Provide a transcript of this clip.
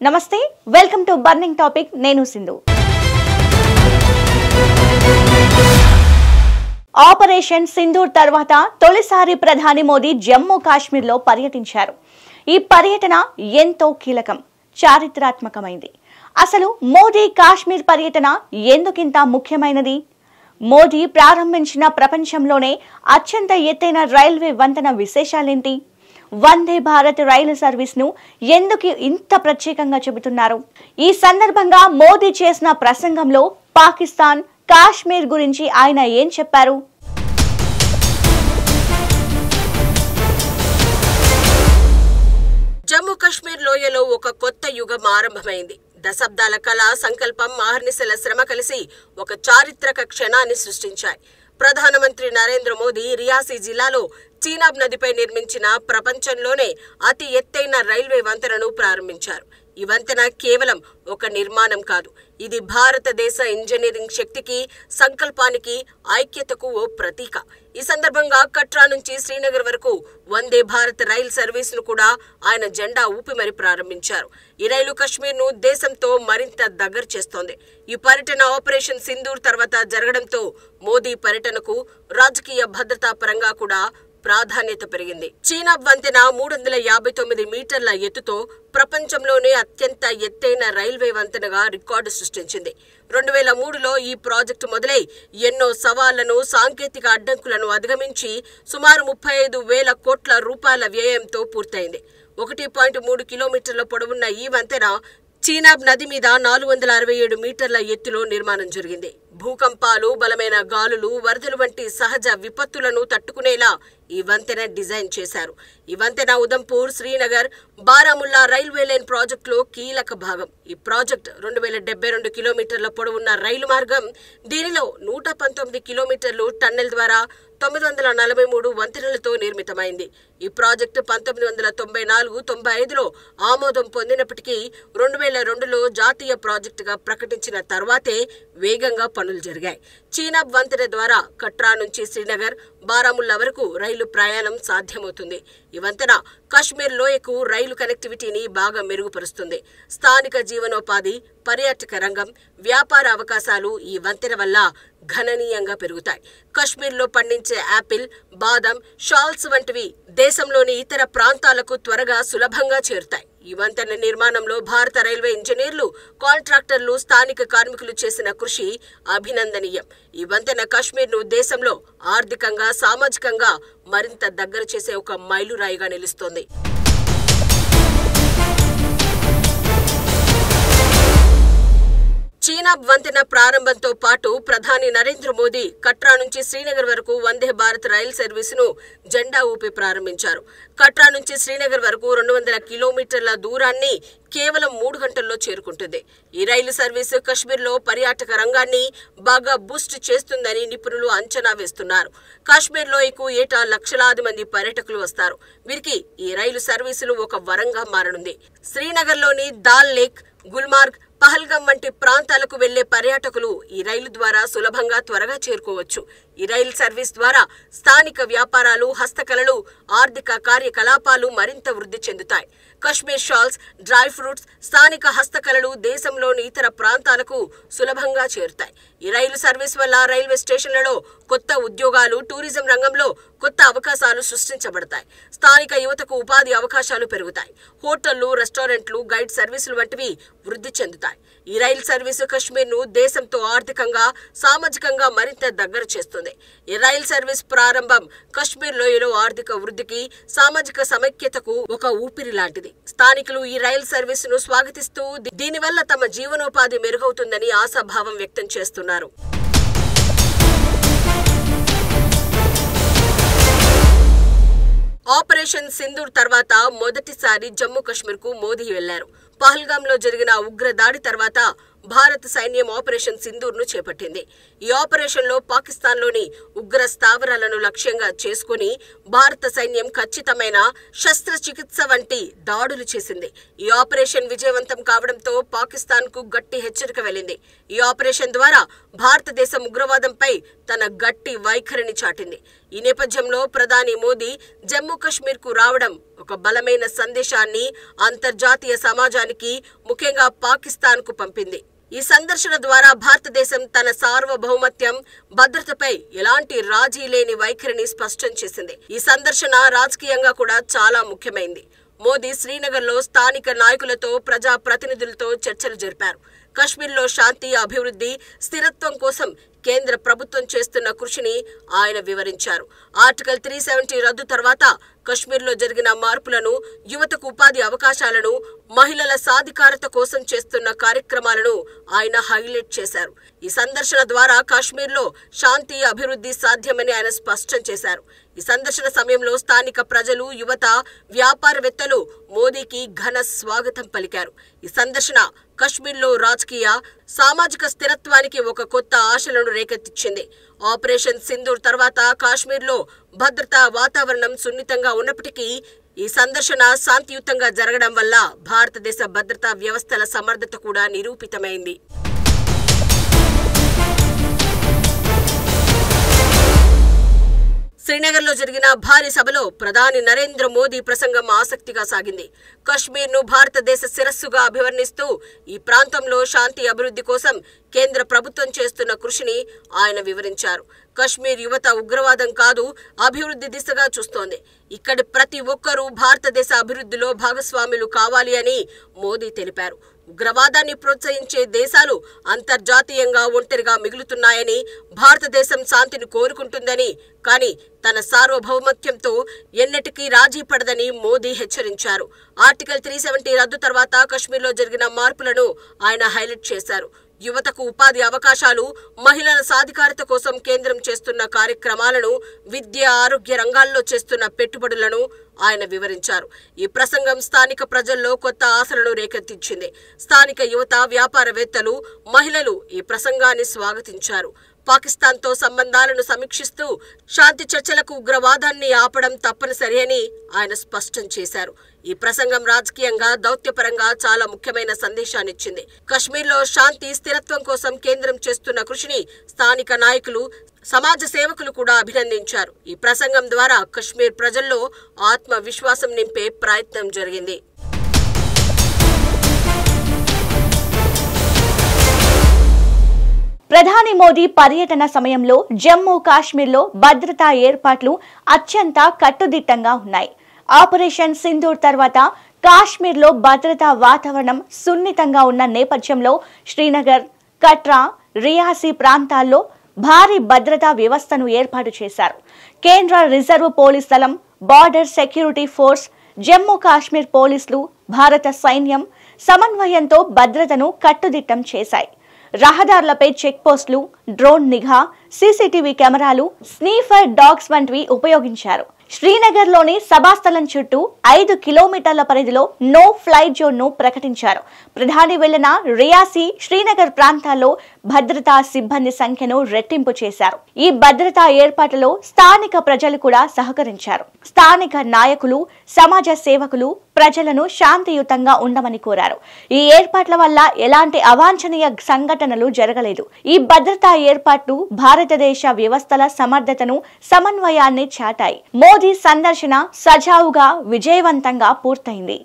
నమస్తే welcome to burning topic నేను Sindhu operation Sindoor తర్వాత తొలిసారి ప్రధాని మోదీ జమ్మూ కాశ్మీర్ లో పర్యటించారు। ఈ పర్యటన ఎంతో కీలకం చారిత్రాత్మకమైంది। అసలు మోదీ కాశ్మీర్ పర్యటన ఎందుకింత ముఖ్యమైనది? మోదీ ప్రారంభించిన ప్రపంచంలోనే అత్యంత ఎత్తైన రైల్వే వంతెన విశేషాలేంటి? వందే భారత్ రైలు సర్వీస్ ను ఎందుకు ఇంత ప్రత్యేకంగా చెబుతున్నారు? ఈ సందర్భంగా మోదీ చేసిన ప్రసంగంలో పాకిస్తాన్ కాశ్మీర్ గురించి ఆయన ఏం చెప్పారు? జమ్మూ కాశ్మీర్ లోయలో ఒక కొత్త యుగం ఆరంభమైంది। దశాబ్దాల కళ సంకల్పం అహర్నిశల శ్రమ కలిసి ఒక చారిత్రక క్షణాన్ని సృష్టించాయి। ప్రధానమంత్రి నరేంద్ర మోదీ రియాసీ జిల్లాలో చీనాబ్ నదిపై నిర్మించిన ప్రపంచంలోనే అతి ఎత్తైన రైల్వే వంతెనను ప్రారంభించారు। ఈ వంతెన కేవలం ఒక నిర్మాణం కాదు, ఇది భారతదేశ ఇంజనీరింగ్ శక్తికి, సంకల్పానికి, ఐక్యతకు ఓ ప్రతీక। ఈ సందర్భంగా కట్రా నుంచి శ్రీనగర్ వరకు వందే భారత్ రైలు సర్వీసును కూడా ఆయన జెండా ఊపి మరి ప్రారంభించారు। ఈ రైలు కశ్మీర్ను దేశంతో మరింత దగ్గర చేస్తోంది। ఈ పర్యటన ఆపరేషన్ సింధూర్ తర్వాత జరగడంతో మోదీ పర్యటనకు రాజకీయ భద్రతా పరంగా కూడా ప్రాధాన్యత పెరిగింది। చీనాబ్ వంతెన 359 మీటర్ల ఎత్తుతో ప్రపంచంలోనే అత్యంత ఎత్తైన రైల్వే వంతెనగా రికార్డు సృష్టించింది। 2003లో ఈ ప్రాజెక్టు మొదలై ఎన్నో సవాళ్లను, సాంకేతిక అడ్డంకులను అధిగమించి సుమారు 35,000 కోట్ల రూపాయల వ్యయంతో పూర్తయింది। 1.3 కిలోమీటర్ల పొడవున్న ఈ వంతెన చీనాబ్ నది మీద 467 మీటర్ల ఎత్తులో నిర్మాణం జరిగింది। భూకంపాలు, బలమైన గాలులు, వరదలు వంటి సహజ విపత్తులను తట్టుకునేలా ఈ వంతెన డిజైన్ చేశారు। ఈ వంతెన ఉదంపూర్, శ్రీనగర్, బారాముల్లా రైల్వే లైన్ ప్రాజెక్టులో కీలక భాగం। ఈ ప్రాజెక్ట్ 2072 కిలోమీటర్ల పొడవున్న రైలు మార్గం। దీనిలో 119 కిలోమీటర్లు టన్నెల్ ద్వారా 943 వంతెనలతో నిర్మితమైంది। ఈ ప్రాజెక్టు 1994-95లో ఆమోదం పొందినప్పటికీ 2002లో జాతీయ ప్రాజెక్టుగా ప్రకటించిన తర్వాతే వేగంగా పనులు జరిగాయి। చీనాబ్ వంతెన ద్వారా కట్రా నుంచి శ్రీనగర్, బారాముల్లా వరకు రైలు ప్రయాణం సాధ్యమవుతుంది। ఈ వంతెన కాశ్మీర్ లోయకు రైలు కనెక్టివిటీని బాగా మెరుగుపరుస్తుంది। స్థానిక జీవనోపాధి, పర్యాటక రంగం, వ్యాపార అవకాశాలు ఈ వంతెన వల్ల గణనీయంగా పెరుగుతాయి। కాశ్మీర్లో పండించే యాపిల్, బాదం, షాల్స్ వంటివి దేశంలోని ఇతర ప్రాంతాలకు త్వరగా సులభంగా చేరుతాయి। ఈ వంతెన నిర్మాణంలో భారత రైల్వే ఇంజనీర్లు, కాంట్రాక్టర్లు, స్థానిక కార్మికులు చేసిన కృషి అభినందనీయం। ఈ వంతెన కాశ్మీర్ను దేశంలో ఆర్థికంగా, సామాజికంగా మరింత దగ్గర చేసే ఒక మైలురాయిగా నిలుస్తోంది। చీనాబ్ వంతెన ప్రారంభంతో పాటు ప్రధాని నరేంద్ర మోదీ కట్రా నుంచి శ్రీనగర్ వరకు వందే భారత్ రైలు సర్వీసును జెండా ఊపి ప్రారంభించారు। కట్రా నుంచి శ్రీనగర్ వరకు 200 కిలోమీటర్ల దూరాన్ని కేవలం 3 గంటల్లో చేరుకుంటుంది। ఈ రైలు సర్వీసు కశ్మీర్లో పర్యాటక రంగాన్ని బాగా బూస్ట్ చేస్తుందని నిపుణులు అంచనా వేస్తున్నారు। కాశ్మీర్ లోయకు ఏటా లక్షలాది మంది పర్యాటకులు వస్తారు। వీరికి ఈ రైలు సర్వీసులు ఒక వరంగా మారనుంది। శ్రీనగర్లోని దాల్ లేక్, గుల్మార్గ్, పహల్గాం వంటి ప్రాంతాలకు వెళ్లే పర్యాటకులు ఈ రైలు ద్వారా సులభంగా త్వరగా చేరుకోవచ్చు। ఈ రైలు సర్వీస్ ద్వారా స్థానిక వ్యాపారాలు, హస్తకళలు, ఆర్థిక కార్యకలాపాలు మరింత వృద్ధి చెందుతాయి। కశ్మీర్ షాల్స్, డ్రై ఫ్రూట్స్, స్థానిక హస్తకళలు దేశంలోని ఇతర ప్రాంతాలకు సులభంగా చేరుతాయి। ఈ రైలు సర్వీస్ వల్ల రైల్వే స్టేషన్లలో కొత్త ఉద్యోగాలు, టూరిజం రంగంలో కొత్త అవకాశాలు సృష్టించబడతాయి। స్థానిక యువతకు ఉపాధి అవకాశాలు పెరుగుతాయి। హోటళ్లు, రెస్టారెంట్లు, గైడ్ సర్వీసులు వంటివి వృద్ధి చెందుతాయి। ఈ రైలు సర్వీసు కశ్మీర్ను దేశంతో ఆర్థికంగా, సామాజికంగా మరింత దగ్గర చేస్తుంది। ఈ రైలు సర్వీస్ ప్రారంభం కశ్మీర్ లోయలో ఆర్థిక వృద్ధికి, సామాజిక సమైక్యతకు ఒక ఊపిరి లాంటిది। స్థానికులు ఈ రైలు సర్వీసును స్వాగతిస్తూ దీనివల్ల తమ జీవనోపాధి మెరుగవుతుందని ఆశాభావం వ్యక్తం చేస్తున్నారు। ఆపరేషన్ సింధూర్ తర్వాత మొదటిసారి జమ్మూ కాశ్మీర్ కు మోదీ వెళ్లారు। పహల్గాంలో జరిగిన ఉగ్ర దాడి తర్వాత భారత సైన్యం ఆపరేషన్ సింధూర్ను చేపట్టింది. ఈ ఆపరేషన్లో పాకిస్తాన్లోని ఉగ్ర స్థావరాలను లక్ష్యంగా చేసుకుని భారత సైన్యం ఖచ్చితమైన శస్త్రచికిత్స వంటి దాడులు చేసింది. ఈ ఆపరేషన్ విజయవంతం కావడంతో పాకిస్తాన్కు గట్టి హెచ్చరిక వెళ్లింది. ఈ ఆపరేషన్ ద్వారా భారతదేశం ఉగ్రవాదంపై తన గట్టి వైఖరిని చాటింది. ఈ నేపథ్యంలో ప్రధాని మోదీ జమ్మూ కశ్మీర్కు రావడం ఒక బలమైన సందేశాన్ని అంతర్జాతీయ సమాజానికి, ముఖ్యంగా పాకిస్తాన్కు పంపింది. ఈ సందర్శన ద్వారా భారతదేశం తన సార్వభౌమత్యం, భద్రతపై ఎలాంటి రాజీ లేని వైఖరిని స్పష్టం చేసింది. ఈ సందర్శన రాజకీయంగా కూడా చాలా ముఖ్యమైంది. మోదీ శ్రీనగర్లో స్థానిక నాయకులతో, ప్రజా ప్రతినిధులతో చర్చలు జరిపారు. కశ్మీర్లో శాంతి, అభివృద్ధి, స్థిరత్వం కోసం కేంద్ర ప్రభుత్వం చేస్తున్న కృషిని ఆయన వివరించారు. ఆర్టికల్ 370 రద్దు తర్వాత కశ్మీర్లో జరిగిన మార్పులను, యువతకు ఉపాధి అవకాశాలను, మహిళల సాధికారత కోసం చేస్తున్న కార్యక్రమాలను ఆయన హైలైట్ చేశారు. ఈ సందర్శన ద్వారా కాశ్మీర్లో శాంతి, అభివృద్ధి సాధ్యమని ఆయన స్పష్టం చేశారు. ఈ సందర్శన సమయంలో స్థానిక ప్రజలు, యువత, వ్యాపారవేత్తలు మోదీకి ఘన స్వాగతం పలికారు. ఈ సందర్శన కశ్మీర్లో రాజకీయ, సామాజిక స్థిరత్వానికి ఒక కొత్త ఆశలను రేకెత్తించింది. ఆపరేషన్ సింధూర్ తర్వాత కాశ్మీర్లో భద్రతా వాతావరణం సున్నితంగా ఉన్నప్పటికీ ఈ సందర్శన శాంతియుతంగా జరగడం వల్ల భారతదేశ భద్రతా వ్యవస్థల సమర్థత కూడా నిరూపితమైంది. శ్రీనగర్లో జరిగిన భారీ సభలో ప్రధాని నరేంద్ర మోదీ ప్రసంగం ఆసక్తిగా సాగింది. కశ్మీర్ను భారతదేశ శిరస్సుగా అభివర్ణిస్తూ ఈ ప్రాంతంలో శాంతి, అభివృద్ధి కోసం కేంద్ర ప్రభుత్వం చేస్తున్న కృషిని ఆయన వివరించారు. కశ్మీర్ యువత ఉగ్రవాదం కాదు, అభివృద్ధి దిశగా చూస్తోంది. ఇక్కడి ప్రతి ఒక్కరూ భారతదేశ అభివృద్ధిలో భాగస్వాములు కావాలి అని మోదీ తెలిపారు. ఉగ్రవాదాన్ని ప్రోత్సహించే దేశాలు అంతర్జాతీయంగా ఒంటరిగా మిగులుతున్నాయని, భారతదేశం శాంతిని కోరుకుంటుందని, కానీ తన సార్వభౌమత్యంతో ఎన్నటికీ రాజీ పడదని మోదీ హెచ్చరించారు. ఆర్టికల్ 370 రద్దు తర్వాత కశ్మీర్లో జరిగిన మార్పులను ఆయన హైలైట్ చేశారు. యువతకు ఉపాధి అవకాశాలు, మహిళల సాధికారత కోసం కేంద్రం చేస్తున్న కార్యక్రమాలను, విద్య, ఆరోగ్య రంగాల్లో చేస్తున్న పెట్టుబడులను ఆయన వివరించారు. ఈ ప్రసంగం స్థానిక ప్రజల్లో కొత్త ఆశలను రేకెత్తించింది. స్థానిక యువత, వ్యాపారవేత్తలు, మహిళలు ఈ ప్రసంగాన్ని స్వాగతించారు. పాకిస్తాన్తో సంబంధాలను సమీక్షిస్తూ శాంతి చర్చలకు ఉగ్రవాదాన్ని ఆపడం తప్పనిసరి అని ఆయన స్పష్టం చేశారు. ఈ ప్రసంగం రాజకీయంగా, దౌత్యపరంగా చాలా ముఖ్యమైన సందేశాన్నిచ్చింది. కశ్మీర్లో శాంతి, స్థిరత్వం కోసం కేంద్రం చేస్తున్న కృషిని స్థానిక నాయకులు, సమాజ సేవకులు కూడా అభినందించారు. ఈ ప్రసంగం ద్వారా కశ్మీర్ ప్రజల్లో ఆత్మవిశ్వాసం నింపే ప్రయత్నం జరిగింది. ప్రధాని మోదీ పర్యటన సమయంలో జమ్మూ కాశ్మీర్లో భద్రతా ఏర్పాట్లు అత్యంత కట్టుదిట్టంగా ఉన్నాయి. ఆపరేషన్ సింధూర్ తర్వాత కాశ్మీర్లో భద్రతా వాతావరణం సున్నితంగా ఉన్న నేపథ్యంలో శ్రీనగర్, కట్రా, రియాసీ ప్రాంతాల్లో భారీ భద్రతా వ్యవస్థను ఏర్పాటు చేశారు. కేంద్ర రిజర్వ్ పోలీస్ దళం, border security force, Jammu Kashmir పోలీసులు, భారత సైన్యం సమన్వయంతో భద్రతను కట్టుదిట్టం చేశాయి. రహదారులపై చెక్ పోస్టులు, డ్రోన్ నిఘా, సీసీటీవీ కెమెరాలు, స్నీఫర్ డాగ్స్ వంటివి ఉపయోగించారు. శ్రీనగర్లోని సభాస్థలం చుట్టూ 5 కిలోమీటర్ల పరిధిలో నో ఫ్లై జోన్ ను ప్రకటించారు. ప్రధాని వెళ్లిన రియాసీ, శ్రీనగర్ ప్రాంతాల్లో భద్రతా సిబ్బంది సంఖ్యను రెట్టింపు చేశారు. ఈ భద్రతా ఏర్పాట్లలో స్థానిక ప్రజలు కూడా సహకరించారు. స్థానిక నాయకులు, సమాజ సేవకులు ప్రజలను శాంతియుతంగా ఉండమని కోరారు. ఈ ఏర్పాట్ల వల్ల ఎలాంటి అవాంఛనీయ సంఘటనలు జరగలేదు. ఈ భద్రతా ఏర్పాట్లు భారతదేశ వ్యవస్థల సమర్థతను, సమన్వయాన్ని చాటాయి. మోదీ సందర్శన సజావుగా, విజయవంతంగా పూర్తయింది.